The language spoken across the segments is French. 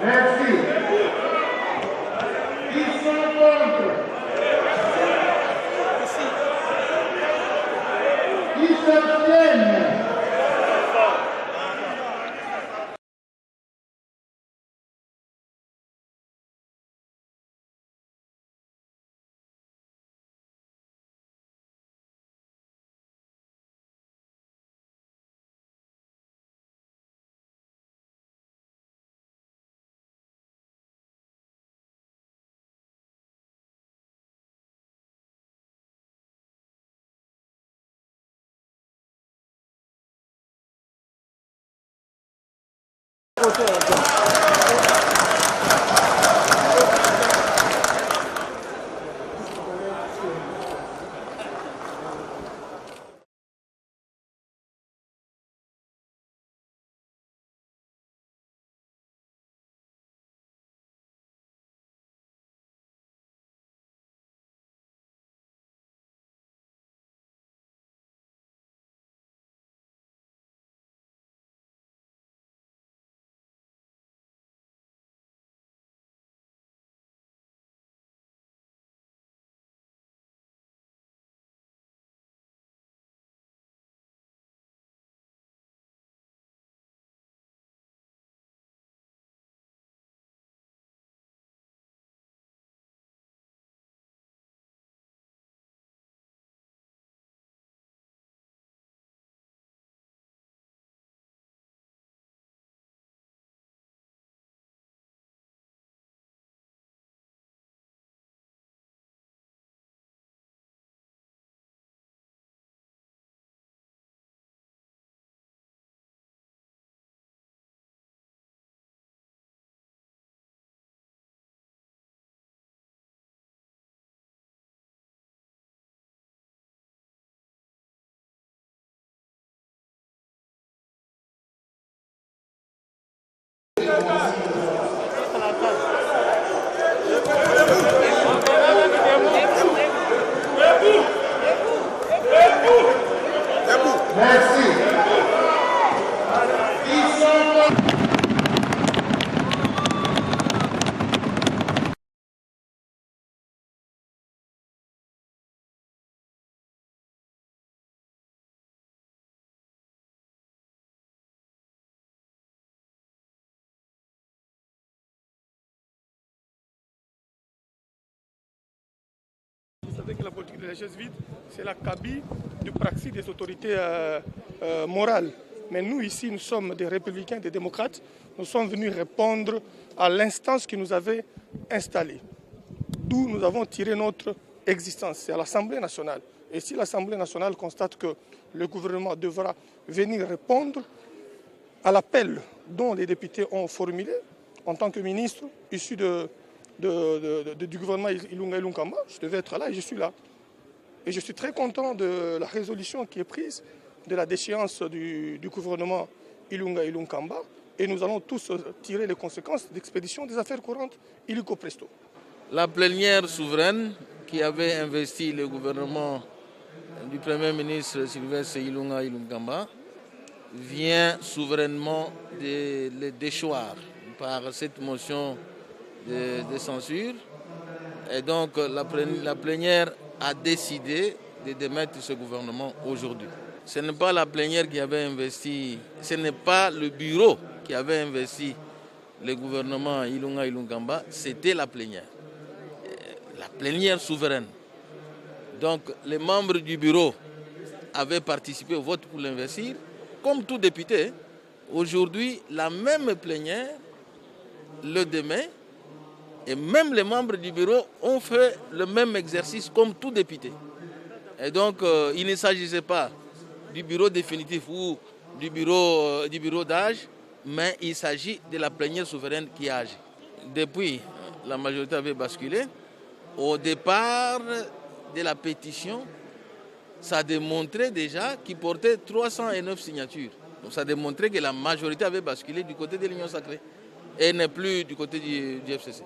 Merci. Qui sont contre? Qui s'abstiennent? Merci. Qui sont contre? Vous savez que la politique de la chaise vide, c'est la cabine du praxis des autorités morales. Mais nous, ici, nous sommes des républicains, des démocrates. Nous sommes venus répondre à l'instance qui nous avait installés. D'où nous avons tiré notre existence, c'est à l'Assemblée nationale. Et si l'Assemblée nationale constate que le gouvernement devra venir répondre à l'appel dont les députés ont formulé, en tant que ministre issu du gouvernement Ilunga Ilunkamba, je devais être là et je suis là. Et je suis très content de la résolution qui est prise de la déchéance du gouvernement Ilunga Ilunkamba. Et nous allons tous tirer les conséquences d'expédition des affaires courantes illico presto. La plénière souveraine qui avait investi le gouvernement du Premier ministre Sylvestre Ilunga Ilunkamba vient souverainement de le déchoir par cette motion de censure. Et donc la plénière a décidé de démettre ce gouvernement aujourd'hui. Ce n'est pas la plénière qui avait investi, ce n'est pas le bureau qui avait investi le gouvernement Ilunga Ilunkamba, c'était la plénière souveraine. Donc les membres du bureau avaient participé au vote pour l'investir, comme tout député. Aujourd'hui, la même plénière le démet et même les membres du bureau ont fait le même exercice comme tout député. Et donc, il ne s'agissait pas du bureau définitif ou du bureau d'âge, mais il s'agit de la plénière souveraine qui a agi. Depuis, la majorité avait basculé. Au départ de la pétition, ça démontrait déjà qu'il portait 309 signatures. Donc ça démontrait que la majorité avait basculé du côté de l'Union sacrée et n'est plus du côté du FCC.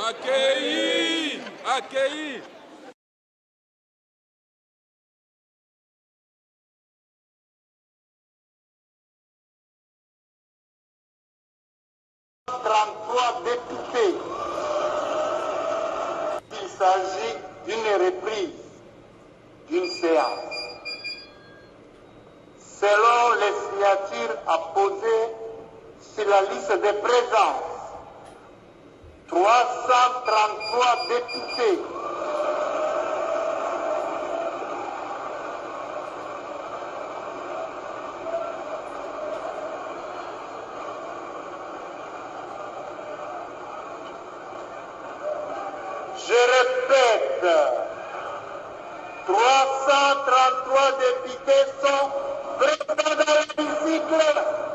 Accueilli, accueilli. Députés. Il s'agit d'une reprise d'une séance. Selon les signatures apposées sur la liste de présence, 333 députés Je répète, 333 députés sont présents dans l'hémicycle.